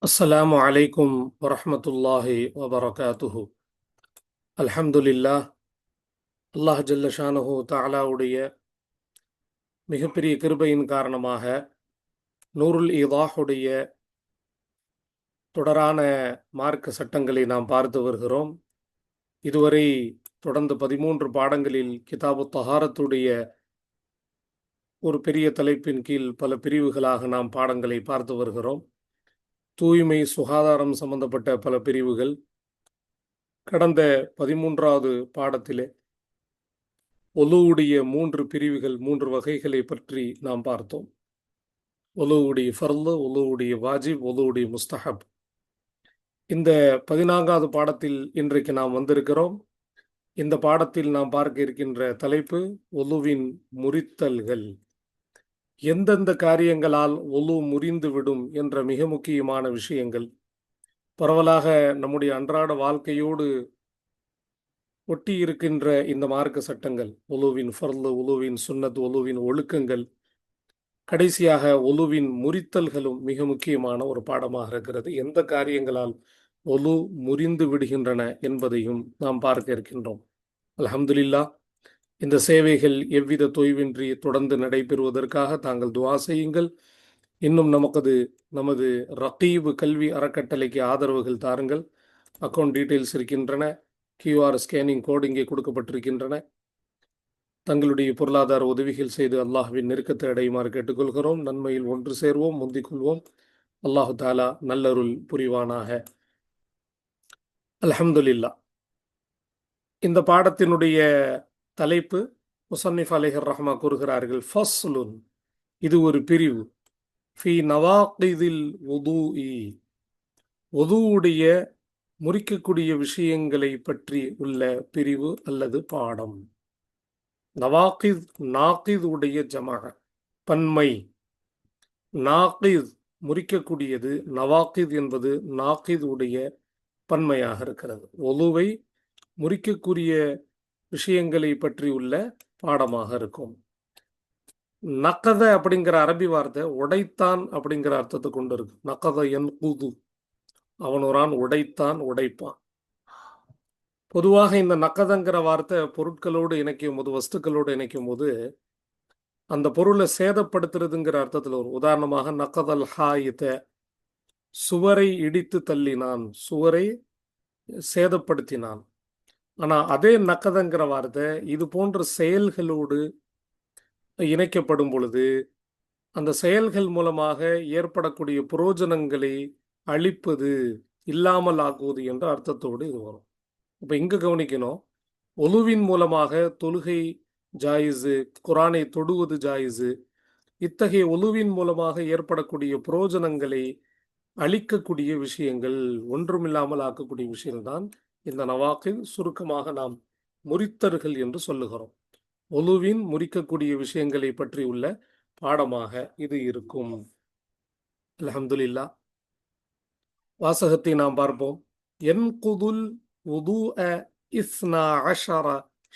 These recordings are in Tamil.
அஸ்ஸலாமு அலைக்கும் வரஹ்மத்துல்லாஹி வபரகாத்துஹு. அல்ஹம்துலில்லாஹ். அல்லாஹ் ஜல்ல ஷானுஹு தஆலாவுடைய மிகப்பெரிய கிருபையின் காரணமாக நூருல் ஈதாஹுடைய தொடரான மார்க்க சட்டங்களை நாம் பார்த்து வருகிறோம். இதுவரை தொடர்ந்து 13 பாடங்களில் கிதாபு தஹாரத்துடைய ஒரு பெரிய தலைப்பின் கீழ் பல பிரிவுகளாக நாம் பாடங்களை பார்த்து வருகிறோம். தூய்மை சுகாதாரம் சம்பந்தப்பட்ட பல பிரிவுகள். கடந்த 13வது பாடத்திலே ஒலுவுடைய 3 பிரிவுகள், 3 வகைகளை பற்றி நாம் பார்த்தோம். ஒலுவுடைய ஃபர்லு, ஒலுவுடைய வாஜிப், ஒலுவுடைய முஸ்தஹப். இந்த 14வது பாடத்தில் இன்றைக்கு நாம் வந்திருக்கிறோம். இந்த பாடத்தில் நாம் பார்க்க இருக்கின்ற தலைப்பு ஒலுவின் முறித்தல்கள். எந்தெந்த காரியங்களால் ஒலு முறிந்துவிடும் என்ற மிக முக்கியமான விஷயங்கள் பரவலாக நம்முடைய அன்றாட வாழ்க்கையோடு ஒட்டி இருக்கின்ற இந்த மார்க்க சட்டங்கள், ஒலுவின் ஃபர்லு, ஒலுவின் சுன்னத், ஒலுவின் ஒழுக்கங்கள், கடைசியாக ஒலுவின் முறித்தல்களும் மிக முக்கியமான ஒரு பாடமாக இருக்கிறது. எந்த காரியங்களால் ஒலு முறிந்து விடுகின்றன என்பதையும் நாம் பார்க்க இருக்கின்றோம். அல்ஹம்துலில்லாஹ். இந்த சேவைகள் எவ்வித தொய்வின்றி தொடர்ந்து நடைபெறுவதற்காக தாங்கள் துஆ செய்யுங்கள். இன்னும் நமது ரகீப் கல்வி அறக்கட்டளைக்கு ஆதரவுகள் தாருங்கள். அக்கௌண்ட் டீட்டெயில்ஸ் இருக்கின்றன. கியூஆர் ஸ்கேனிங் கோடு இங்கே கொடுக்கப்பட்டிருக்கின்றன. தங்களுடைய பொருளாதார உதவிகள் செய்து அல்லாஹ்வின் நெருக்கத்தை அடையுமாறு கேட்டுக்கொள்கிறோம். நன்மையில் ஒன்று சேர்வோம், முந்திக் கொள்வோம். அல்லாஹு தாலா நல்லருள் புரிவானாக. அல்ஹம்துலில்லாஹ். இந்த பாடத்தினுடைய தலைப்பு முஸன்னிஃப் அலைஹிர் ரஹ்மா கூறுகிறார்கள், ஃபஸ்லுன், இது ஒரு பிரிவு, ஃபி நவாகிதில் வுதூஇ, வுதூவுடைய முறிக்கக்கூடிய விஷயங்களை பற்றி உள்ள பிரிவு அல்லது பாடம். நவாகித், நாகித் உடைய ஜமாக, பன்மை. நாகித் முறிக்கக்கூடியது, நவாகித் என்பது நாகித் உடைய பன்மையாக இருக்கிறது. ஒலுவை முறிக்கக்கூடிய விஷயங்களை பற்றி உள்ள பாடமாக இருக்கும். நக்கத அப்படிங்கிற அரபி வார்த்தை உடைத்தான் அப்படிங்கிற அர்த்தத்தை கொண்டு இருக்கு. நக்கத என் கூது, அவன் ஒரு ஆண் உடைத்தான், உடைப்பான். பொதுவாக இந்த நக்கதங்கிற வார்த்தை பொருட்களோடு இணைக்கும் போது, வஸ்துக்களோடு இணைக்கும் போது அந்த பொருளை சேதப்படுத்துறதுங்கிற அர்த்தத்தில் வரும். உதாரணமாக நக்கதல் ஹாயித, சுவரை இடித்து தள்ளினான், சுவரை சேதப்படுத்தினான். ஆனா அதே நக்கதங்கிற வார்த்தை இது போன்ற செயல்களோடு இணைக்கப்படும் பொழுது அந்த செயல்கள் மூலமாக ஏற்படக்கூடிய புரோஜனங்களை அழிப்பது, இல்லாமல் ஆக்குவது என்ற அர்த்தத்தோடு இது வரும். இப்போ இங்க கவனிக்கணும், ஒலுவின் மூலமாக தொழுகை ஜாயிஸு, குரானை தொடுவது ஜாயிஸு. இத்தகைய ஒலுவின் மூலமாக ஏற்படக்கூடிய புரோஜனங்களை அழிக்கக்கூடிய விஷயங்கள், ஒன்றுமில்லாமல் ஆக்கக்கூடிய விஷயங்கள் தான் இந்த நவாக்கில் சுருக்கமாக நாம் முறித்தர்கள் என்று சொல்லுகிறோம். ஒலுவின் முறிக்கக்கூடிய விஷயங்களை பற்றி உள்ள பாடமாக இது இருக்கும். அல்ஹம்துலில்லாஹ். வாசகத்தை நாம் பார்ப்போம். யன்குதுல் வுதூஅ இஸ்னா அஷர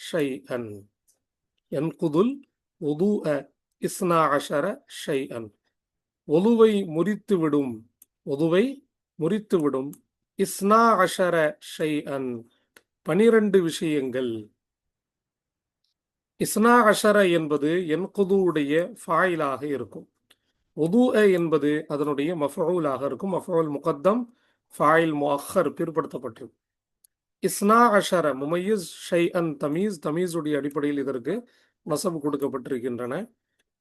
ஷைஅன். யன்குதுல் வுதூஅ இஸ்னா அஷர ஷைஅன். ஒலுவை முறித்துவிடும், ஒலுவை முறித்துவிடும். இஸ்னா அஷர ஷைஅன், 12 விஷயங்கள். இஸ்னா அஷர என்பது என்குதுவுடைய ஃபாயிலாக இருக்கும். வுதூஅ என்பது அதனுடைய மஃஊலாக இருக்கும். மஃஊல் முகத்தம், ஃபாயில் முஅக்கர் பிற்படுத்தப்பட்டிருக்கும். இஸ்னா அஷர முமையிஸ், ஷைஅன் தமீஸ், தமீஸுடைய அடிப்படையில் இதற்கு நஸப் கொடுக்கப்பட்டிருக்கின்றன.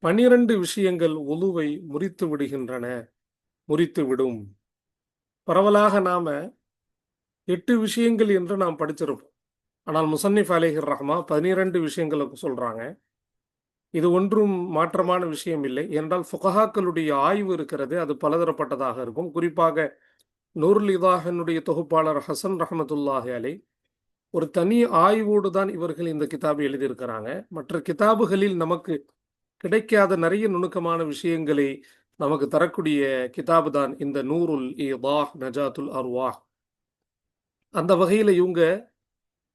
12 விஷயங்கள் வுதுவை முறித்து விடுகின்றன, முறித்து விடும். பரவலாக நாம 8 விஷயங்கள் என்று நாம் படிச்சிருப்போம். ஆனால் முஸன்னிஃப் அலைஹிர் ரஹ்மா 12 விஷயங்களுக்கு சொல்றாங்க. இது ஒன்றும் மாற்றமான விஷயம் இல்லை. என்றால் ஃபுகஹாக்களுடைய ஆய்வு இருக்கிறது, அது பலதரப்பட்டதாக இருக்கும். குறிப்பாக நூருல் ஈதாஹினுடைய தொகுப்பாளர் ஹசன் ரஹ்மத்துல்லாஹி அலைஹ் ஒரு தனி ஆய்வோடு தான் இவர்கள் இந்த கிதாபை எழுதியிருக்கிறாங்க. மற்ற கிதாபுகளில் நமக்கு கிடைக்காத நிறைய நுணுக்கமான விஷயங்களை நமக்கு தரக்கூடிய கிதாபு தான் இந்த நூருல் ஈதாஹ் நஜாத்துல் அர்வாஹ். அந்த வகையில் இவங்க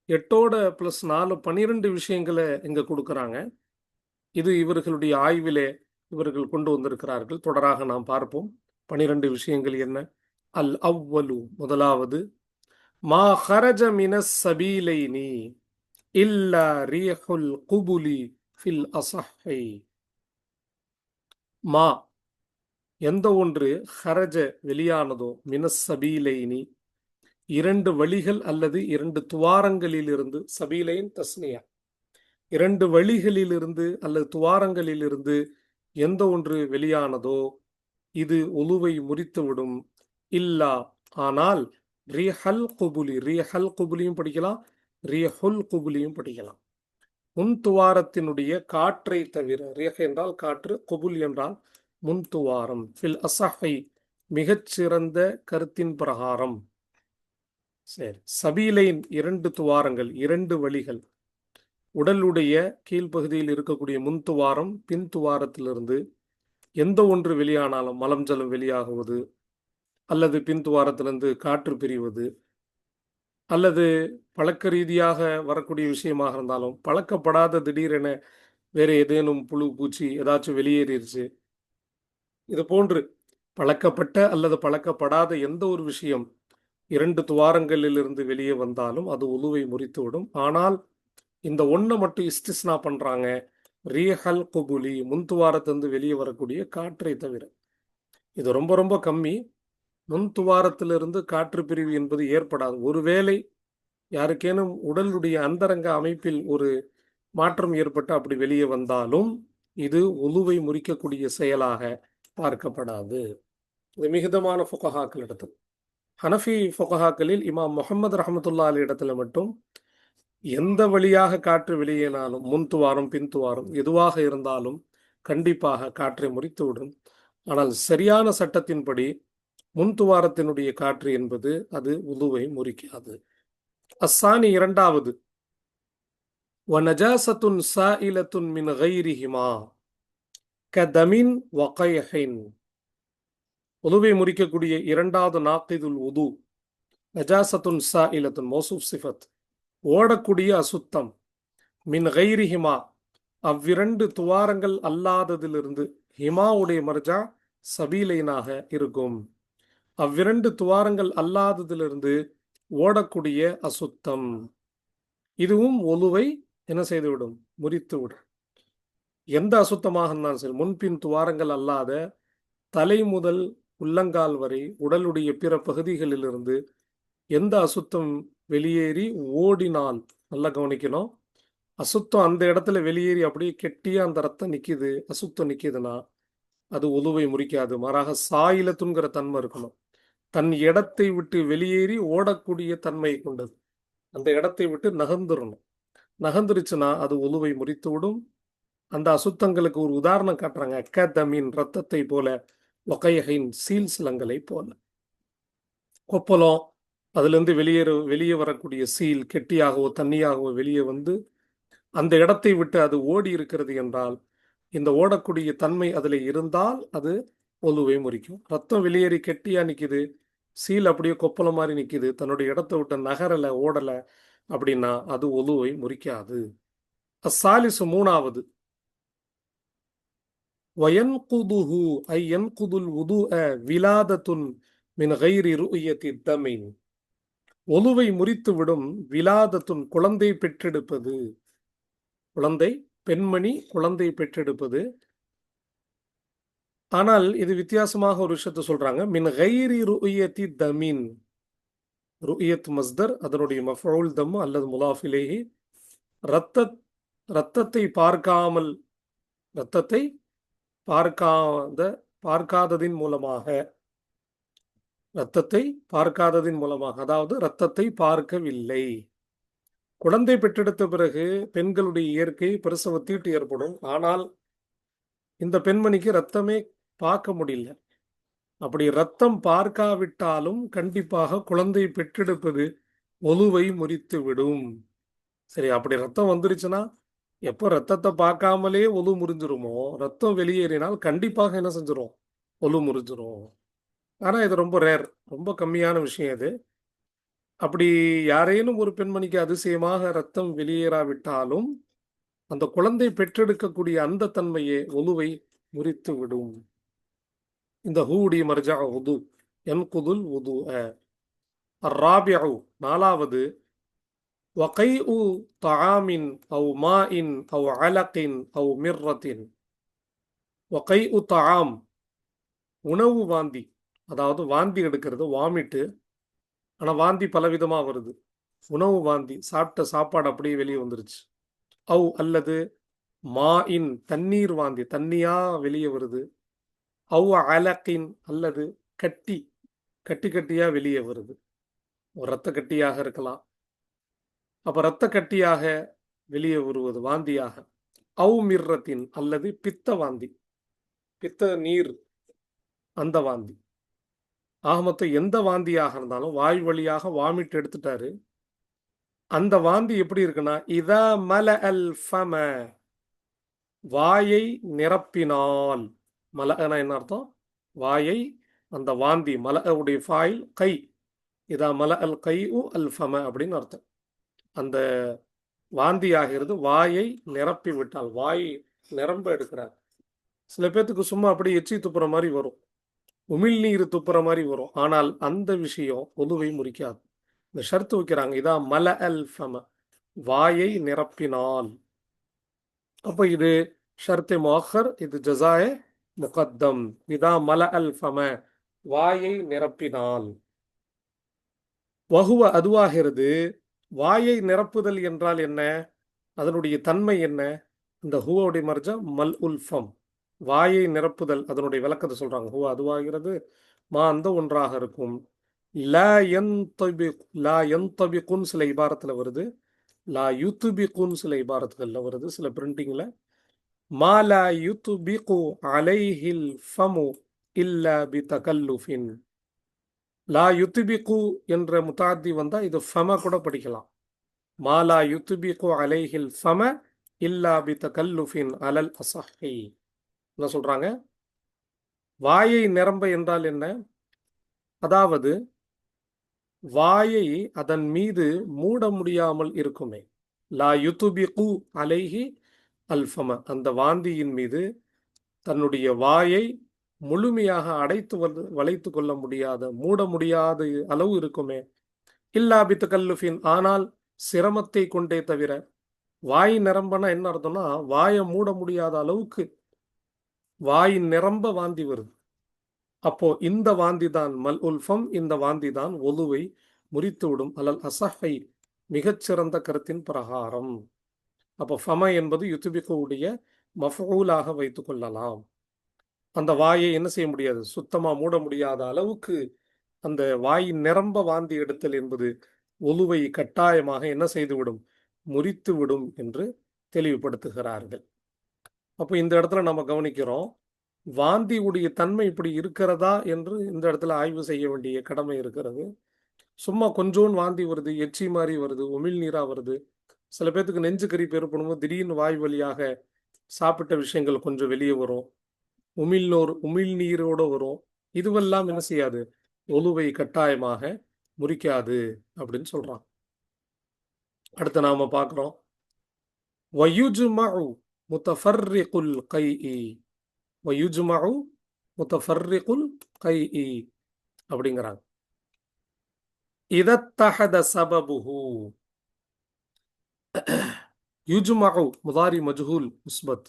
8ஓட +4 12 விஷயங்களை இங்க கொடுக்குறாங்க. இது இவர்களுடைய ஆய்விலே இவர்கள் கொண்டு வந்திருக்கிறார்கள். தொடராக நாம் பார்ப்போம் 12 விஷயங்கள் என்ன, அல் அவ்வலு முதலாவது, மா ஹரஜ மினஸ் சபீலைனி இல்லா ரீஹுல் குபுலி ஃபில் அஸஹ்ஹி. மா எந்த ஒன்று ஹரஜ வெளியானதோ, மினஸ் சபீலைனி இரண்டு வழிகள் அல்லது இரண்டு துவாரங்களிலிருந்து, சபீலைன் தஸ்னியா, இரண்டு வழிகளிலிருந்து அல்லது துவாரங்களிலிருந்து எந்த ஒன்று வெளியானதோ இது உலுவை முறித்துவிடும். இல்லா ஆனால் ரீஹல் குபுலி, ரீஹல் குபுலியும் படிக்கலாம், ரீஹுல் குபுலியும் படிக்கலாம். முன் துவாரத்தினுடைய காற்றை தவிர, ரீஹ் என்றால் காற்று, குபுல் என்றால் முன் துவாரம். ஃபில் அஸஹ்ஹி மிகச்சிறந்த கருத்தின் பிரகாரம். சரி, சபீலைன் இரண்டு துவாரங்கள், இரண்டு வழிகள். உடலுடைய கீழ்ப்பகுதியில் இருக்கக்கூடிய முன் துவாரம், பின் துவாரத்திலிருந்து எந்த ஒன்று வெளியானாலும், மலம் ஜலம் வெளியாகுவது அல்லது பின் துவாரத்திலிருந்து காற்று பிரிவது அல்லது பழக்க ரீதியாக வரக்கூடிய விஷயமாக இருந்தாலும், பழக்கப்படாத திடீரென வேற ஏதேனும் புழு பூச்சி ஏதாச்சும் வெளியேறிடுச்சு, இது போன்று பழக்கப்பட்ட அல்லது பழக்கப்படாத எந்த ஒரு விஷயம் இரண்டு துவாரங்களிலிருந்து வெளியே வந்தாலும் அது உலுவை முறித்துவிடும். ஆனால் இந்த ஒன்றை மட்டும் இஸ்திஸ்னா பண்றாங்க, ரீஹல் குபுலி, முன் துவாரத்திலிருந்து வெளியே வரக்கூடிய காற்றை தவிர. இது ரொம்ப ரொம்ப கம்மி. முன் துவாரத்திலிருந்து காற்று பிரிவு என்பது ஏற்படாது. ஒருவேளை யாருக்கேனும் உடலுடைய அந்தரங்க அமைப்பில் ஒரு மாற்றம் ஏற்பட்டு அப்படி வெளியே வந்தாலும் இது உலுவை முறிக்கக்கூடிய செயலாக பார்க்கப்படாது. இது மிகுதமான ஃபுகஹாக்கள் இடத்தில். ஹனஃபி ஃபுகஹாக்களில் இமாம் முஹம்மது ரஹமத்துல்லா அலி இடத்துல மட்டும் எந்த வழியாக காற்று வெளியேனாலும், முன் துவாரம் பின் துவாரம் எதுவாக இருந்தாலும் கண்டிப்பாக காற்றை முறித்துவிடும். ஆனால் சரியான சட்டத்தின்படி முன் துவாரத்தினுடைய காற்று என்பது அது உலுவை முறிக்காது. அஸ்ஸானி இரண்டாவது, வநஜாசத்துன் சாயிலத்துன் மின் கைரிஹிமா கதமின் வகைஹின். உலுவை முறிக்கக்கூடிய இரண்டாவது நாக்கிதுல் உது, நஜாசத்துன் சாயிலத்துன் மௌசூப் சிஃபத், ஓடக்கூடிய அசுத்தம், மின் கைரிஹிமா அவ்விரண்டு துவாரங்கள் அல்லாததிலிருந்து, ஹிமாவுடைய மர்ஜா சபீலைனாக இருக்கும், அவ்விரண்டு துவாரங்கள் அல்லாததிலிருந்து ஓடக்கூடிய அசுத்தம், இதுவும் ஒலுவை என்ன செய்துவிடும், முறித்துவிடும். எந்த அசுத்தமாக இருந்தாலும் சரி, முன்பின் துவாரங்கள் அல்லாத தலை முதல் உள்ளங்கால் வரை உடலுடைய பிற பகுதிகளிலிருந்து எந்த அசுத்தம் வெளியேறி ஓடினால், நல்லா கவனிக்கணும், அசுத்தம் அந்த இடத்துல வெளியேறி அப்படியே கெட்டியா அந்த ரத்தம் நிக்குது, அசுத்தம் நிக்குதுன்னா அது ஒலுவை முறிக்காது. மாறாக சாயிலத்துங்கிற தன்மை இருக்கணும், தன் இடத்தை விட்டு வெளியேறி ஓடக்கூடிய தன்மை கொண்டது, அந்த இடத்தை விட்டு நகர்ந்துடணும். நகர்ந்துருச்சுன்னா அது ஒலுவை முறித்து விடும். அந்த அசுத்தங்களுக்கு ஒரு உதாரணம் காட்டுறாங்க, அக்கதமின் ரத்தத்தை போல, வகையின் சீல் சிலங்களை போல. கொப்பளம் அதிலிருந்து வெளியே வரக்கூடிய சீல் கெட்டியாகவோ தண்ணியாகவோ வெளியே வந்து அந்த இடத்தை விட்டு அது ஓடி இருக்கிறது என்றால், இந்த ஓடக்கூடிய தன்மை அதில் இருந்தால் அது ஒலுவை முறிக்கும். ரத்தம் வெளியேறி கெட்டியா நிக்குது, சீல் அப்படியே கொப்பளம் மாதிரி நிக்குது, தன்னுடைய இடத்தை விட்டு நகரல ஓடல அப்படின்னா அது ஒலுவை முறிக்காது. அஸ்ஸாலிசு மூணாவது, வயன்குதுஹு ஐ யன்குதுல் வுதுஅ விலாதத்துன் மின் கைரி ருயத்தி தமின். ஒலுவை முறித்துவிடும் விலாதத்துன் குழந்தை பெற்றெடுப்பது, குழந்தை, பெண்மணி குழந்தை பெற்றெடுப்பது. ஆனால் இது வித்தியாசமாக ஒரு விஷயத்தை சொல்றாங்க, மின் கைரி ருயத்தி தமின். ருயத் மஸ்தர், அதனுடைய மஃஊல் தம் அல்லது முலாஃபிலேஹி, ரத்தத்தை பார்க்காமல், ரத்தத்தை பார்க்காததின் மூலமாக, ரத்தத்தை பார்க்காததின் மூலமாக, அதாவது ரத்தத்தை பார்க்கவில்லை. குழந்தை பெற்றெடுத்த பிறகு பெண்களுடைய இயற்கை பிரசவ தீட்டு ஏற்படும். ஆனால் இந்த பெண்மணிக்கு ரத்தமே பார்க்க முடியல. அப்படி ரத்தம் பார்க்காவிட்டாலும் கண்டிப்பாக குழந்தை பெற்றெடுப்பது ஒலுவை முறித்து விடும். சரி, அப்படி ரத்தம் வந்துருச்சுன்னா, எப்போ ரத்தத்தை பார்க்காமலே ஒலு முறிஞ்சிருமோ, ரத்தம் வெளியேறினால் கண்டிப்பாக என்ன செஞ்சிரும், ஒலு முறிஞ்சிரும். ஆனா இது ரொம்ப ரேர், ரொம்ப கம்மியான விஷயம் இது. அப்படி யாரேனும் ஒரு பெண்மணிக்கு அதிசயமாக ரத்தம் வெளியேறாவிட்டாலும் அந்த குழந்தை பெற்றெடுக்கக்கூடிய அந்த தன்மையே ஒலுவை முறித்து விடும். இந்த ஹூடி மர்ஜா உது யன்குதுல் வுது. الرابع நாலாவது وقيء طعام أو ماء أو علق أو مرة. وقيء طعام உணவு வாந்தி, அதாவது வாந்தி எடுக்கிறது, வாமிட்டு. ஆனால் வாந்தி பலவிதமாக வருது. உணவு வாந்தி, சாப்பிட்ட சாப்பாடு அப்படியே வெளியே வந்துருச்சு. அவு அல்லது மாஇன் தண்ணீர் வாந்தி, தண்ணியா வெளியே வருது. அவு அலக்கின் அல்லது கட்டி கட்டி கட்டியா வெளியே வருது. ஒரு இரத்த கட்டியாக இருக்கலாம். அப்ப இரத்த கட்டியாக வெளியே வருவது வாந்தியாக. அவு மிர்ரத்தின் அல்லது பித்த வாந்தி, பித்த நீர், அந்த வாந்தி. ஆக மொத்தம் எந்த வாந்தியாக இருந்தாலும் வாய் வழியாக வாமிட்டு எடுத்துட்டாரு. அந்த வாந்தி எப்படி இருக்குன்னா, இதா மல அல் ஃபம, வாயை நிரப்பினால். மலனா என்ன அர்த்தம்? வாயை, அந்த வாந்தி, மலவுடைய ஃபாயில் கை, இதா மல அல் கை அல் ஃபம அப்படின்னு அர்த்தம். அந்த வாந்தி ஆகிறது வாயை நிரப்பி விட்டால், வாய் நிரம்ப எடுக்கிறார். சில பேர்த்துக்கு சும்மா அப்படியே எச்சி துப்புற மாதிரி வரும், உமிழ்நீர் துப்புற மாதிரி வரும். ஆனால் அந்த விஷயம் ஒதுவை முறிக்காது. இந்த ஷர்த்து வைக்கிறாங்க, இதா மல அல் ஃபம, வாயை நிரப்பினால். அப்போ இது ஷர்த்தே முஅக்கர், இது ஜஸாயே முகத்தம். இதா மல அல் ஃபம, வாயை நிரப்பினால். வஹுவ அதுவாகிறது. வாயை நிரப்புதல் என்றால் என்ன? அதனுடைய தன்மை என்ன? இந்த ஹுவோடைய மர்ஜா மல் உல் ஃபம், வாயை நிரப்புதல். அதனுடைய விளக்கத்தை சொல்றாங்க. ஹுவ அதுவாகிறது, மா அந்த ஒன்றாக இருக்கும். லா யன்தபிகுன் சில இபாரத்தில் வருது, லா யுத்பிகுன் சில இபாரத்துகளில் வருது, சில பிரிண்டிங்கில். மா லா யுத்பிகு அலைஹில் ஃபமு இல்லா பி தகல்லுஃபின். லா யுத்பிகு என்ற முத்தாத்தி வந்தால் இது ஃபம கூட படிக்கலாம். மா லா யுத்பிகு அலைஹில் ஃபம இல்லா பி தகல்லுஃபின் அலல் அஸஹி. என்ன சொல்றாங்க? வாயை நிரம்ப என்றால் என்ன? அதாவது வாயை அதன் மீது மூட முடியாமல் இருக்குமே. லா யுத்பிகு அலைஹி அல்ஃபம, அந்த வாந்தியின் மீது தன்னுடைய வாயை முழுமையாக அடைத்து வளைத்து கொள்ள முடியாத, மூட முடியாத அளவு இருக்குமே. இல்லா பி தகல்லுஃபின், ஆனால் சிரமத்தை கொண்டே தவிர. வாய் நிரம்பனா என்ன அர்த்தம்னா, வாயை மூட முடியாத அளவுக்கு வாய் நிரம்ப வாந்தி வருது. அப்போ இந்த வாந்தி தான் மல் உல்ஃபம், இந்த வாந்தி தான் ஒலுவை முறித்துவிடும். அலல் அசஹை, மிகச்சிறந்த கருத்தின் பிரகாரம். அப்போ ஃபம என்பது யுத்துபிக்குடைய மஃஊலாக வைத்துக் கொள்ளலாம். அந்த வாயை என்ன செய்ய முடியாது, சுத்தமாக மூட முடியாத அளவுக்கு அந்த வாய் நிரம்ப வாந்தி எடுத்தல் என்பது ஒலுவை கட்டாயமாக என்ன செய்துவிடும், முறித்து விடும் என்று தெளிவுபடுத்துகிறார்கள். அப்போ இந்த இடத்துல நம்ம கவனிக்கிறோம், வாந்தியுடைய தன்மை இப்படி இருக்கிறதா என்று இந்த இடத்துல ஆய்வு செய்ய வேண்டிய கடமை இருக்கிறது. சும்மா கொஞ்சோன்னு வாந்தி வருது, எச்சி மாதிரி வருது, உமிழ்நீராக வருது. சில பேர்த்துக்கு நெஞ்சு கரிப்பு ஏற்படும்போது திடீர்னு வாய் வழியாக சாப்பிட்ட விஷயங்கள் கொஞ்சம் வெளியே வரும், உமிழ்நீரோடு வரும். இதுவெல்லாம் என்ன செய்யாது, ஒலுவை கட்டாயமாக முறிக்காது அப்படின்னு சொல்றான். அடுத்து நாம பார்க்கிறோம், வயுஜ்மஉ முத்தஃபர்ரிகுல் கைஇ, வயுஜ்மஉ முத்தஃபர்ரிகுல் கைஇ அப்படிங்கிறாங்க. இதத்தஹத சபபுஹு. யுஜ்மஉ முதாரி மஜ்ஹூல் முஸ்பத்,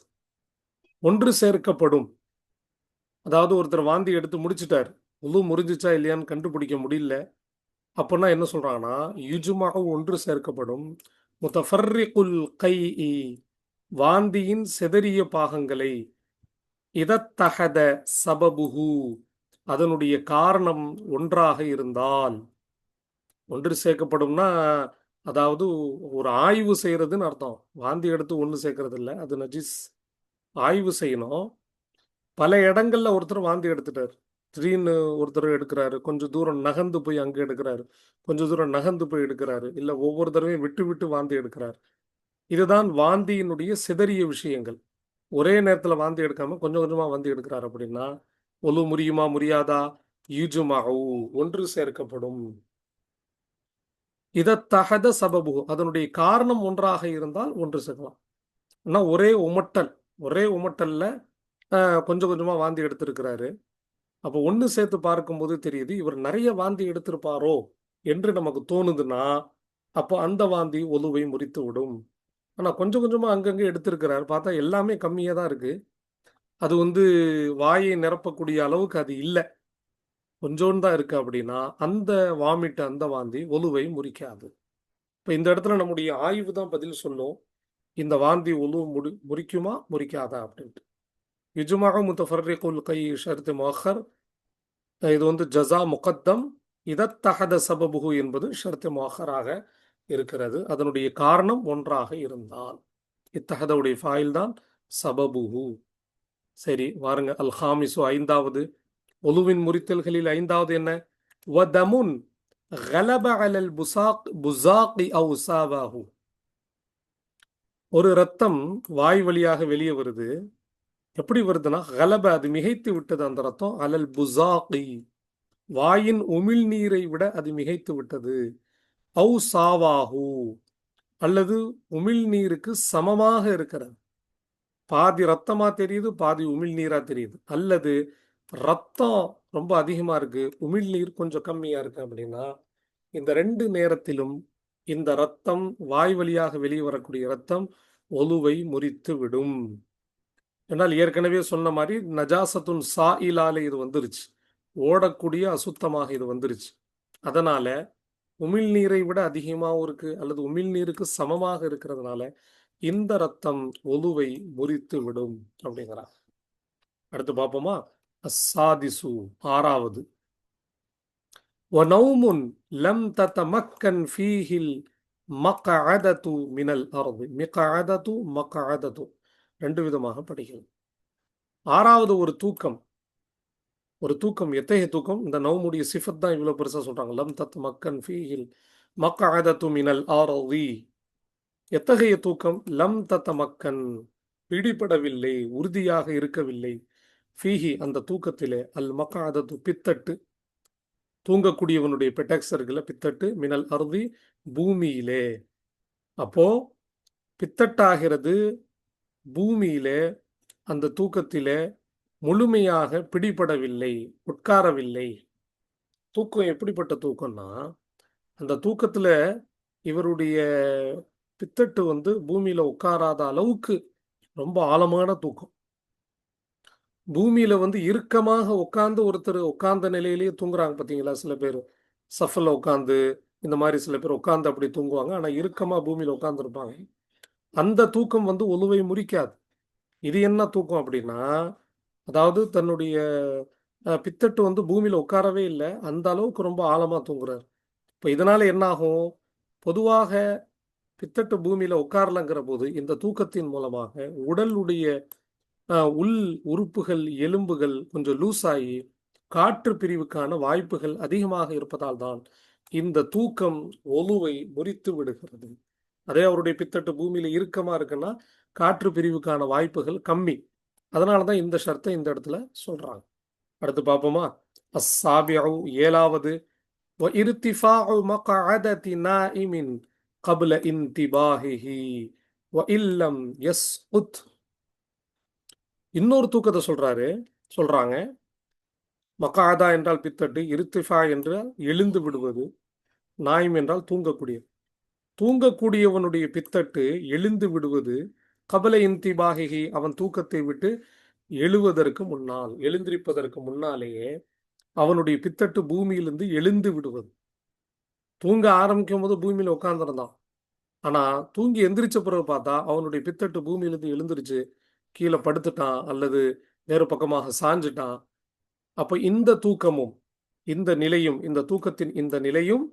ஒன்று சேர்க்கப்படும். அதாவது ஒருத்தர் வாந்தி எடுத்து முடிச்சிட்டார், உது முறிஞ்சிச்சா இல்லையான்னு கண்டுபிடிக்க முடியல. அப்படின்னா என்ன சொல்றாங்கன்னா, யுஜ்மஉ ஒன்று சேர்க்கப்படும், முத்தஃபர்ரிகுல் கைஇ வாந்தியின் செதறிய பாகங்களை, இதத்தஹத சபபுஹு அதனுடைய காரணம் ஒன்றாக இருந்தால். ஒன்று சேர்க்கப்படும்னா அதாவது ஒரு ஆய்வு செய்யறதுன்னு அர்த்தம். வாந்தி எடுத்து ஒன்று சேர்க்கறது இல்லை, அது நஜிஸ். ஆய்வு செய்யணும். பல இடங்கள்ல ஒருத்தர் வாந்தி எடுத்துட்டார், திடீர்னு ஒருத்தர் எடுக்கிறாரு, கொஞ்சம் தூரம் நகர்ந்து போய் அங்கே எடுக்கிறாரு, கொஞ்சம் தூரம் நகர்ந்து போய் எடுக்கிறாரு, இல்லை ஒவ்வொரு தடவையும் விட்டு விட்டு வாந்தி எடுக்கிறார். இதுதான் வாந்தியினுடைய சிதறிய விஷயங்கள். ஒரே நேரத்தில் வாந்தி எடுக்காம கொஞ்சம் கொஞ்சமா வாந்தி எடுக்கிறார் அப்படின்னா ஒலு முறியுமா முறியாதா? யுஜ்மஉ ஒன்று சேர்க்கப்படும். இதத்தஹத சபபு அதனுடைய காரணம் ஒன்றாக இருந்தால் ஒன்று சேர்க்கலாம். ஆனால் ஒரே உமட்டல்ல கொஞ்சம் கொஞ்சமா வாந்தி எடுத்திருக்கிறாரு, அப்போ ஒன்று சேர்த்து பார்க்கும்போது தெரியுது இவர் நிறைய வாந்தி எடுத்திருப்பாரோ என்று நமக்கு தோணுதுன்னா அப்போ அந்த வாந்தி ஒலுவை முறித்து விடும். ஆனால் கொஞ்சம் கொஞ்சமாக அங்கங்கே எடுத்திருக்கிறார், பார்த்தா எல்லாமே கம்மியாக தான் இருக்கு. அது வாயை நிரப்பக்கூடிய அளவுக்கு அது இல்லை, கொஞ்சோண்டு தான் இருக்கு. அப்படின்னா அந்த வாமிட்டு, அந்த வாந்தி ஒலுவை முறிக்காது. இப்போ இந்த இடத்துல நம்முடைய ஆய்வு தான் பதில் சொல்லும், இந்த வாந்தி ஒலு முறிக்குமா முறிக்காதா அப்படின்ட்டு. இஜ்மாஉ முத்தஃபர்ரிகுல் கை ஷர்த் முஅக்கர், இது ஜஸா முகத்தம், இதத்தஹத சபபுஹு என்பது ஷர்த் முஅக்கராக இருக்கிறது. அதனுடைய காரணம் ஒன்றாக இருந்தால் இத்தஹதவுடைய ஃபாயில் தான் சபபுஹு. சரி வாருங்க, அல் ஹாமிசு ஐந்தாவது, ஒலுவின் முறித்தல்களில் ஐந்தாவது என்ன? வதமுன் கலப அலல் புசாக் அவு சாவாஹு. ஒரு ரத்தம் வாய் வழியாக வெளியே வருது. எப்படி வருதுன்னா கலப, அது மிகைத்து விட்டது அந்த ரத்தம், அலல் புசாகி, வாயின் உமிழ் நீரை விட அது மிகைத்து விட்டது. அவு சாவாஹு, அல்லது உமிழ் நீருக்கு சமமாக இருக்கிறது. பாதி ரத்தமா தெரியுது, பாதி உமிழ் நீரா தெரியுது. அல்லது ரத்தம் ரொம்ப அதிகமா இருக்கு, உமிழ் நீர் கொஞ்சம் கம்மியா இருக்கு. அப்படின்னா இந்த ரெண்டு நேரத்திலும் இந்த ரத்தம், வாய் வழியாக வெளியே வரக்கூடிய ரத்தம் ஒலுவை முறித்து விடும். என்னால் ஏற்கனவே சொன்ன மாதிரி நஜாசத்துன் சாயிலால இது வந்துருச்சு, ஓடக்கூடிய அசுத்தமாக இது வந்துருச்சு. அதனால உமிழ்நீரை விட அதிகமாகவும் இருக்கு, அல்லது உமிழ்நீருக்கு சமமாக இருக்கிறதுனால இந்த ரத்தம் ஒலுவை முறித்து விடும் அப்படிங்கிறார். அடுத்து பார்ப்போமா? அஸ்ஸாதிசு ஆறாவது, வனௌமுன் லம் ததமக்கன் ஃபீஹில் மக்அதது மினல் அர்து. மிக்அதது மக்அதது ரெண்டு விதமாக படிக்கிறது. ஆறாவது ஒரு தூக்கம். ஒரு தூக்கம், எத்தகைய தூக்கம்? இந்த நௌமுடைய சிஃபத் தான் இவ்வளவு பெருசா சொல்றாங்க. லம் தத்மக்கன் ஃபீஹில் மக்அதது மினல் அர்தி. எத்தகைய தூக்கம்? லம் தத்தமக்கன், பிடிபடவில்லை, உறுதியாக இருக்கவில்லை. ஃபீஹி, அந்த தூக்கத்திலே, அல் மக்அதது பித்தட்டு, தூங்கக்கூடியவனுடைய பெட்டக்ஸ் இருக்குல்ல, பித்தட்டு, மினல் அர்தி, பூமியிலே. அப்போ பித்தட்டாகிறது பூமியிலே, அந்த தூக்கத்திலே முழுமையாக பிடிபடவில்லை, உட்காரவில்லை. தூக்கம் எப்படிப்பட்ட தூக்கம்னா, அந்த தூக்கத்துல இவருடைய பித்தட்டு பூமியில உட்காராத அளவுக்கு ரொம்ப ஆழமான தூக்கம். பூமியில இறுக்கமாக உட்கார்ந்து ஒருத்தர் உட்கார்ந்த நிலையிலேயே தூங்குறாங்க பார்த்தீங்களா? சில பேர் சஃபில் உட்காந்து, இந்த மாதிரி சில பேர் உட்காந்து அப்படி தூங்குவாங்க. ஆனா இறுக்கமா பூமியில உட்கார்ந்துருப்பாங்க. அந்த தூக்கம் ஒலுவை முறிக்காது. இது என்ன தூக்கம் அப்படின்னா, அதாவது தன்னுடைய பித்தட்டு பூமியில உட்காரவே இல்லை, அந்த அளவுக்கு ரொம்ப ஆழமா தூங்குறாரு. இப்போ இதனால என்ன ஆகும்? பொதுவாக பித்தட்டு பூமியில உட்காரலங்கிற போது இந்த தூக்கத்தின் மூலமாக உடலுடைய உள் உறுப்புகள், எலும்புகள் கொஞ்சம் லூஸ் ஆகி காற்று பிரிவுக்கான வாய்ப்புகள் அதிகமாக இருப்பதால் தான் இந்த தூக்கம் ஒலுவை முறித்து விடுகிறது. அதே அவருடைய பித்தட்டு பூமியில இறுக்கமா இருக்குன்னா காற்று பிரிவுக்கான வாய்ப்புகள் கம்மி. அதனாலதான் இந்த ஷர்த்தை இந்த இடத்துல சொல்றாங்க. அடுத்து பார்ப்போமா? அஸ்ஸாபிஉ ஏழாவது, وارتفاع مقعدة نائم قبل انتباهه وإن لم يسقط. இன்னொரு தூக்கத்தை சொல்றாங்க. மக்காதா என்றால் பித்தட்டு, இருத்திஃபா என்றால் எழுந்து விடுவது, நாயிம் என்றால் தூங்கக்கூடியது. தூங்கக்கூடியவனுடைய பித்தட்டு எழுந்து விடுவது, கபல இன்திபாகி, அவன் தூக்கத்தை விட்டு எழுவதற்கு முன்னால், எழுந்திருப்பதற்கு முன்னாலேயே அவனுடைய பித்தட்டு பூமியிலிருந்து எழுந்து விடுவது. தூங்க ஆரம்பிக்கும் போது பூமியில உட்கார்ந்துருந்தான், ஆனா தூங்கி எந்திரிச்ச பிறகு பார்த்தா அவனுடைய பித்தட்டு பூமியிலிருந்து எழுந்திருச்சு, கீழே படுத்துட்டான் அல்லது வேறு பக்கமாக சாஞ்சிட்டான். அப்ப இந்த தூக்கமும் இந்த நிலையும், இந்த தூக்கத்தின் இந்த நிலையும்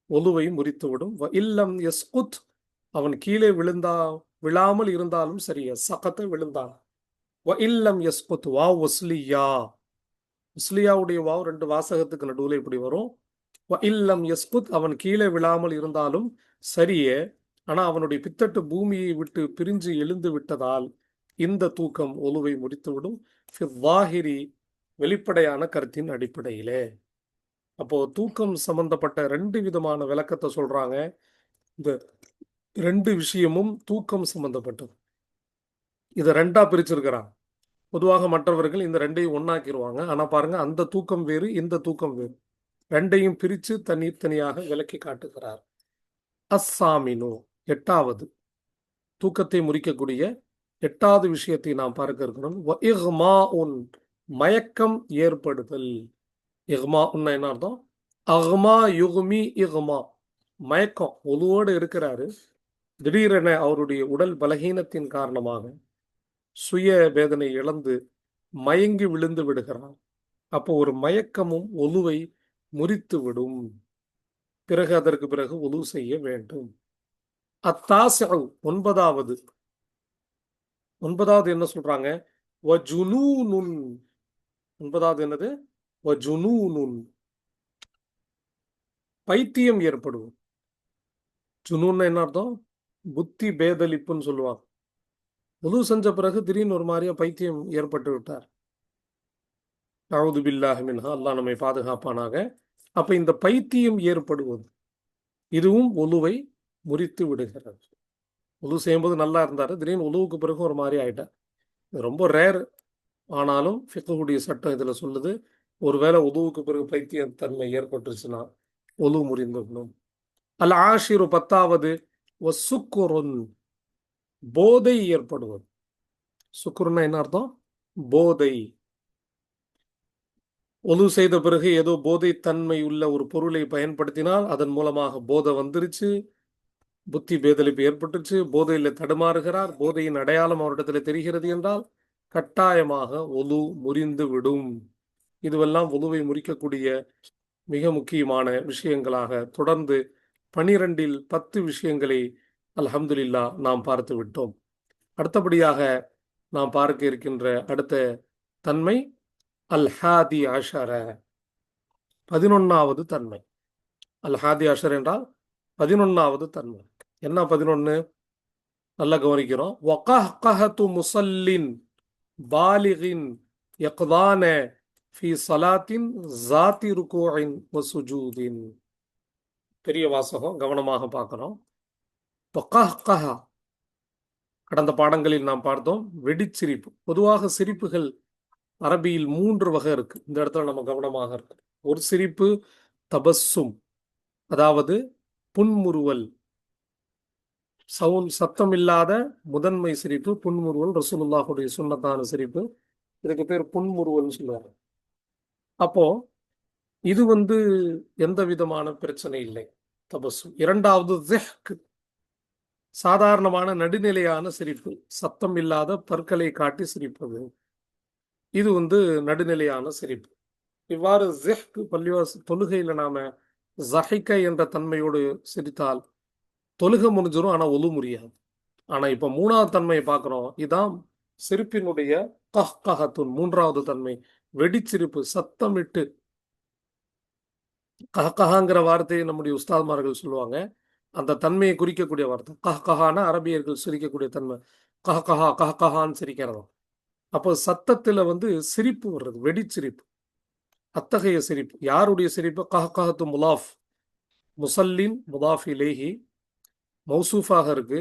ஒலுவை முறித்துவிடும். இல்லம் யஸ்குத், அவன் கீழே விழாமல் இருந்தாலும் சரியா, சகத்தை விழுந்தான். இல்லம் யஸ்குத், வாவ் ஒஸ்லியா, ஒஸ்லியாவுடைய வாவ் ரெண்டு வாசகத்துக்கு நடுவில் இப்படி வரும். இல்லம் யஸ்குத், அவன் கீழே விழாமல் இருந்தாலும் சரியே, ஆனா அவனுடைய பித்தட்டு பூமியை விட்டு பிரிஞ்சு எழுந்து விட்டதால் இந்த தூக்கம் ஒலுவை முறித்துவிடும். வெளிப்படையான கருத்தின் அடிப்படையிலே. அப்போ தூக்கம் சம்பந்தப்பட்ட ரெண்டு விதமான விளக்கத்தை சொல்றாங்க. இந்த ரெண்டு விஷயமும் தூக்கம் சம்பந்தப்பட்டது. இதை ரெண்டா பிரிச்சிருக்கிறான். பொதுவாக மற்றவர்கள் இந்த ரெண்டையும் ஒண்ணாக்கிடுவாங்க. ஆனா பாருங்க, அந்த தூக்கம் வேறு, இந்த தூக்கம் வேறு. ரெண்டையும் பிரித்து தனித்தனியாக விளக்கி காட்டுகிறார். அஸ்ஸாமினு, எட்டாவது தூக்கத்தை முறிக்கக்கூடிய எட்டாவது விஷயத்தை நாம் பார்க்க இருக்கிறோம். இஹ்மாஉன், மயக்கம் ஏற்படுதல். இஹ்மாஉன்னா என்ன அர்த்தம்? அஹ்மா யுக்மி இஹ்மா, மயக்கம். ஒழுவோடு இருக்கிறாரு, திடீரென அவருடைய உடல் பலகீனத்தின் காரணமாக சுய வேதனை இழந்து மயங்கி விழுந்து விடுகிறார். அப்போ ஒரு மயக்கமும் ஒழுவை முறித்து விடும். பிறகு அதற்கு பிறகு ஒழு செய்ய வேண்டும். அத்தாசிஉ, ஒன்பதாவது என்ன சொல்றாங்க? வஜுனூனுன், ஒன்பதாவது என்னது? வஜுனூனுன், பைத்தியம் ஏற்படும். ஜுனூன் என்ன அர்த்தம்? புத்தி பேதலிப்புன்னு சொல்லுவாங்க. உது செஞ்ச பிறகு திடீர்னு ஒரு மாதிரியா பைத்தியம் ஏற்பட்டு விட்டார். அஊது பில்லாஹி மின்ஹா, அல்லாஹ் நம்மை பாதுகாப்பானாக. அப்ப இந்த பைத்தியம் ஏற்படுவது இதுவும் ஒலுவை முறித்து விடுகிறது. உது செய்யும்போது நல்லா இருந்தாரு, திடீர்னு உலுவுக்கு பிறகு ஒரு மாதிரி ஆயிட்டார். இது ரொம்ப ரேர். ஆனாலும் ஃபிக்ஹுடைய சட்டம் இதுல சொல்லுது, ஒருவேளை உதுவுக்கு பிறகு பைத்திய தன்மை ஏற்பட்டுருச்சுன்னா ஒலு முறிந்துவிடும். அல் ஆஷிரு, பத்தாவது வசுக்குருன், போதை ஏற்படுவது. சுக்குருன்னா என்ன அர்த்தம்? போதை. ஒலு செய்த பிறகு ஏதோ போதை தன்மை உள்ள ஒரு பொருளை பயன்படுத்தினால் அதன் மூலமாக போதை வந்துருச்சு, புத்தி பேதலிப்பு ஏற்பட்டுச்சு, போதையில் தடுமாறுகிறார், போதையின் அடையாளம் அவரிடத்தில் தெரிகிறது என்றால் கட்டாயமாக ஒலு முறிந்து விடும். இதுவெல்லாம் ஒலுவை முறிக்கக்கூடிய மிக முக்கியமான விஷயங்களாக தொடர்ந்து 12இல் 10 விஷயங்களை அல்ஹம்துலில்லாஹ் நாம் பார்த்து விட்டோம். அடுத்தபடியாக நாம் பார்க்க இருக்கின்ற அடுத்த தன்மை அல் ஹாதி அஷர, 11வது தன்மை. அல் ஹாதி அஷர் என்றால் 11வது தன்மை. என்ன 11? நல்லா கவனிக்கிறோம். வகஹ்கஹது முஸல்லின் பாலிகின் யக்தான ஃபி ஸலாத்தின் ஸாத்தி ருகூஇன் வ சுஜூதின். பெரிய வாசகம், கவனமாக பார்க்கிறோம். வகஹ்கஹ, கடந்த பாடங்களில் நாம் பார்த்தோம், வெடிச்சிரிப்பு. பொதுவாக சிரிப்புகள் அரபியில் 3 வகை இருக்கு. இந்த இடத்துல நம்ம கவனமாக இருக்கு. ஒரு சிரிப்பு தபஸ்ஸும், அதாவது புன்முறுவல், சத்தம் இல்லாத முதன்மை சிரிப்பு புன்முறுவல். ரசூலுல்லாஹுடைய சுன்னத்தான சிரிப்பு, இதுக்கு பேர் புன்முறுவல் சொல்லுவாங்க. அப்போ இது எந்த விதமான பிரச்சனை இல்லை, தபஸ்ஸும். இரண்டாவது ஸிஹ்க், சாதாரணமான நடுநிலையான சிரிப்பு, சத்தம் இல்லாத பற்களை காட்டி சிரிப்பது. இது நடுநிலையான சிரிப்பு. இவ்வாறு ஸிஹ்க், பள்ளிவாச தொழுகையில நாம ஸஹிக என்ற தன்மையோடு சிரித்தால் தொழுகை முடிஞ்சிடும், ஆனா ஒலு முடியாது. ஆனா இப்ப 3வது தன்மையை பார்க்கிறோம். இதான் சிரிப்பினுடைய கஹ்கஹத்துன், 3வது தன்மை, வெடிச்சிரிப்பு, சத்தமிட்டு. கஹ்கஹாங்கிற வார்த்தையை நம்முடைய உஸ்தாத்மார்கள் சொல்லுவாங்க. அந்த தன்மையை குறிக்கக்கூடிய வார்த்தை கஹ்கஹான, அரபியர்கள் சிரிக்கக்கூடிய தன்மை. கஹ்கஹா, கஹ்கஹான்னு சிரிக்கிறதா. அப்போ சத்தத்துல சிரிப்பு வர்றது, வெடிச்சிரிப்பு. அத்தகைய சிரிப்பு. யாருடைய சிரிப்பு? கஹ்கஹத்து முலாஃப், முசல்லின் முதாஃப் இலைஹி மௌசூஃபாக இருக்கு,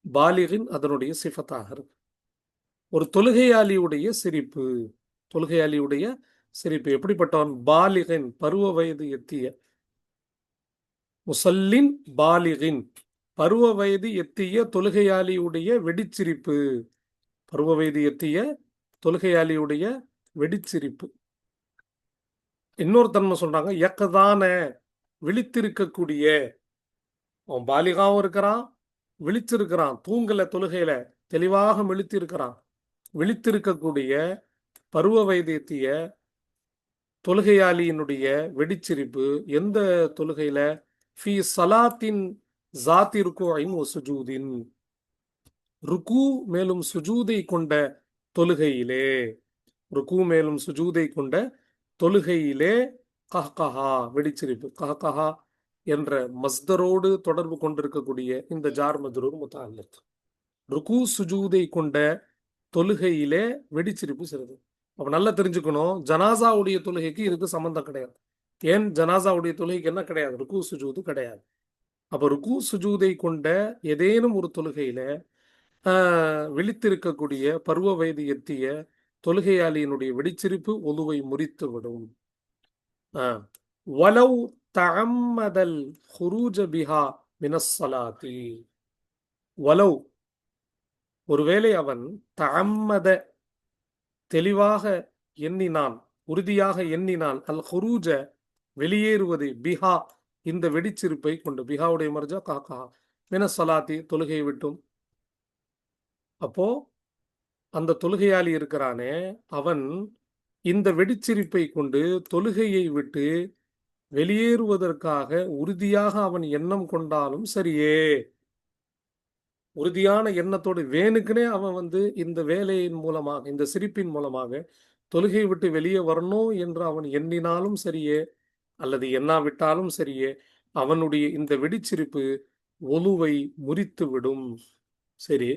பாலிகின் அதனுடைய சிஃபத்தாக இருக்கு. ஒரு தொழுகையாளியுடைய சிரிப்பு, தொழுகையாளியுடைய சிரிப்பு எப்படிப்பட்டவன்? பாலிகின், பருவ வயது எத்திய. முசல்லின் பாலிகின், பருவ வயது எத்திய தொழுகையாளியுடைய வெடிச்சிரிப்பு. பருவ வயது எத்திய தொழுகையாளியுடைய வெடிச்சிரிப்பு. இன்னொரு தன்மை சொல்றாங்க, யக்கதான, விழித்திருக்கக்கூடிய. அவன் பாலிகாவும் இருக்கிறான், விழிச்சிருக்கிறான், தூங்கல, தொழுகையில தெளிவாக விழித்திருக்கிறான். விழித்திருக்கக்கூடிய பருவ வயது எத்திய தொழுகையாளியினுடைய வெடிச்சிரிப்பு எந்த தொழுகையில? ஃபி ஸலாத்தின் ஸாத்தி ருகூஇன் வ சுஜூதின், ருக்கு மேலும் சுஜூதை கொண்ட தொழுகையிலே. ருக்கு மேலும் சுஜூதை கொண்ட தொழுகையிலே கஹ்கஹா, வெடிச்சிரிப்பு. கஹ்கஹா என்ற மஸ்தரோடு தொடர்பு கொண்டிருக்கக்கூடிய இந்த ஜார் மஜ்ரூர் முத்தஅல்லிக். ருக்கு சுஜூதை கொண்ட தொழுகையிலே வெடிச்சிரிப்பு சிறிது. அப்ப நல்லா தெரிஞ்சுக்கணும், ஜனாசாவுடைய தொழுகைக்கு இதுக்கு சம்பந்தம் கிடையாது. ஏன்? ஜனாசாவுடைய தொழுகைக்கு என்ன கிடையாது? ருக்கு சுஜூது கிடையாது. அப்ப ருக்கு சுஜூதை கொண்ட ஏதேனும் ஒரு தொழுகையில விழித்திருக்கக்கூடிய பருவ வயது எத்திய தொழுகையாளியினுடைய வெடிச்சிரிப்பு ஒலுவை முறித்துவிடும். வலவ் தஅம்மதல் ஹுரூஜ பிஹா மினஸ் ஸலாத்தி. வலவ் ஒருவேளை அவன் தஅம்மத தெளிவாக எண்ணினான், உறுதியாக எண்ணினான், அல் ஹுரூஜ வெளியேறுவது, பிஹா இந்த வெடிச்சிருப்பை கொண்டு, பிஹாவுடைய மர்ஜா காக்கா மினஸ் ஸலாத்தி தொழுகையை விட்டும். அப்போ அந்த தொழுகையாளி இருக்கிறானே அவன் இந்த வெடிச்சிரிப்பை கொண்டு தொழுகையை விட்டு வெளியேறுவதற்காக உறுதியாக அவன் எண்ணம் கொண்டாலும் சரியே, உறுதியான எண்ணத்தோடு வேணுக்குனே அவன் இந்த வேலையின் மூலமாக, இந்த சிரிப்பின் மூலமாக தொழுகை விட்டு வெளியே வரணும் என்று அவன் எண்ணினாலும் சரியே, அல்லது எண்ணாவிட்டாலும் சரியே, அவனுடைய இந்த வெடிச்சிரிப்பு ஒலுவை முறித்து விடும். சரி,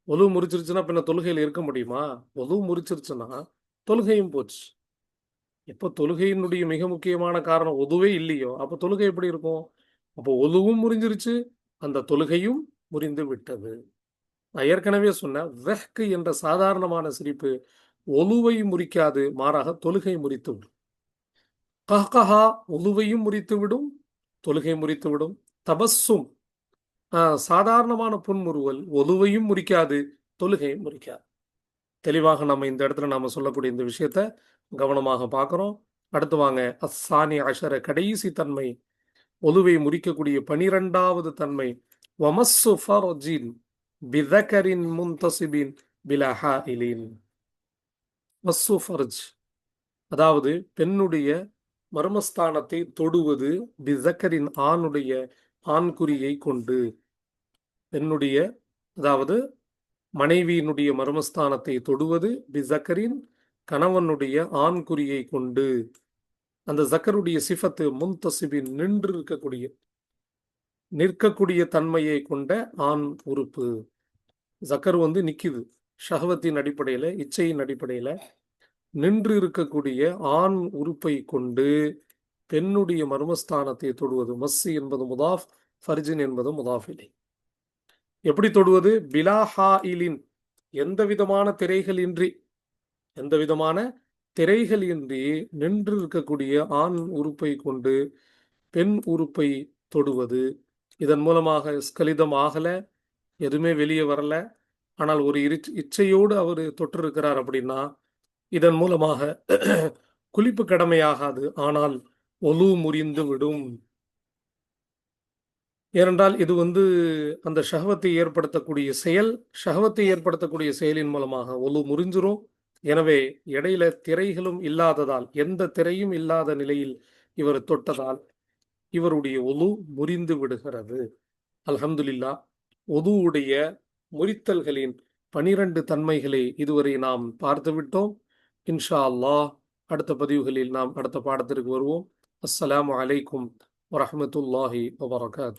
ஒலு முறிச்சிருச்சுன்னா பின்ன தொழுகையில் இருக்க முடியுமா? ஒலு முறிச்சிருச்சுன்னா தொழுகையும் போச்சு. எப்போ தொழுகையினுடைய மிக முக்கியமான காரணம் ஒதுவே இல்லையோ அப்போ தொழுகை எப்படி இருக்கும்? அப்போ ஒலுவும் முறிஞ்சிருச்சு, அந்த தொழுகையும் முறிந்து விட்டது. நான் ஏற்கனவே சொன்னேன், வெஹ்கு என்ற சாதாரணமான சிரிப்பு ஒலுவை முறிக்காது, மாறாக தொழுகை முறித்து விடும். கஹ்கஹா ஒலுவையும் முறித்து விடும், தொழுகை முறித்து விடும். தபஸ்ஸும் சாதாரணமான புன்முறுவல் ஒலுவையும் முறிக்காது, தொழுகையும் முறிக்காது. தெளிவாக நம்ம இந்த இடத்துல நாம சொல்லக்கூடிய இந்த விஷயத்த கவனமாக பார்க்கிறோம். அடுத்து வாங்க, அஸ்ஸானி அஷர கடைசி தன்மை, ஒலுவை முறிக்கக்கூடிய 12வது தன்மை, வமஸ்ஸு ஃபர்ஜின் பிதகரின் முன்தசிபின் பிலா ஹாயிலின். மஸ்ஸு ஃபர்ஜ் அதாவது பெண்ணுடைய மர்மஸ்தானத்தை தொடுவது, பிதக்கரின் ஆணுடைய ஆண்குறியை கொண்டு. பெண்ணுடைய அதாவது மனைவியினுடைய மர்மஸ்தானத்தை தொடுவது பிசக்கரின் கணவனுடைய ஆண்குறியை கொண்டு. அந்த ஜக்கருடைய சிஃபத்து முன்தசிபின் நிற்கக்கூடிய தன்மையை கொண்ட ஆண் உறுப்பு. ஜக்கர் நிக்குது, ஷஹவத்தின் அடிப்படையில், இச்சையின் அடிப்படையில் நின்று இருக்கக்கூடிய ஆண் உறுப்பை கொண்டு பெண்ணுடைய மர்மஸ்தானத்தை தொடுவது. மஸ்ஸு என்பது முதாஃப், ஃபர்ஜின் என்பது முதாஃபிலை. எப்படி தொடுவது? பிலா ஹாயிலின், எந்த விதமான திரைகள் இன்றி நின்று இருக்கக்கூடிய ஆண் உறுப்பை கொண்டு பெண் உறுப்பை தொடுவது. இதன் மூலமாக ஸ்கலிதம் ஆகல, எதுவுமே வெளியே வரல, ஆனால் ஒரு இச்சையோடு அவர் தொற்றிருக்கிறார் அப்படின்னா இதன் மூலமாக குளிப்பு கடமையாகாது, ஆனால் ஒலு முறிந்து விடும். ஏனென்றால் இது அந்த ஷஹவத்தை ஏற்படுத்தக்கூடிய செயலின் மூலமாக ஒலு முறிஞ்சிரும். எனவே இடையில திரைகளும் இல்லாததால், எந்த திரையும் இல்லாத நிலையில் இவர் தொட்டதால் இவருடைய ஒலு முறிந்து விடுகிறது. அல்ஹம்துலில்லாஹ், ஒதுவுடைய முறித்தல்களின் 12 தன்மைகளை இதுவரை நாம் பார்த்துவிட்டோம். இன்ஷா அல்லாஹ் அடுத்த பதிவுகளில் நாம் அடுத்த பாடத்திற்கு வருவோம். அஸ்ஸலாமு அலைக்கும் வரஹ்மத்துல்லாஹி வபரகாத்துஹு.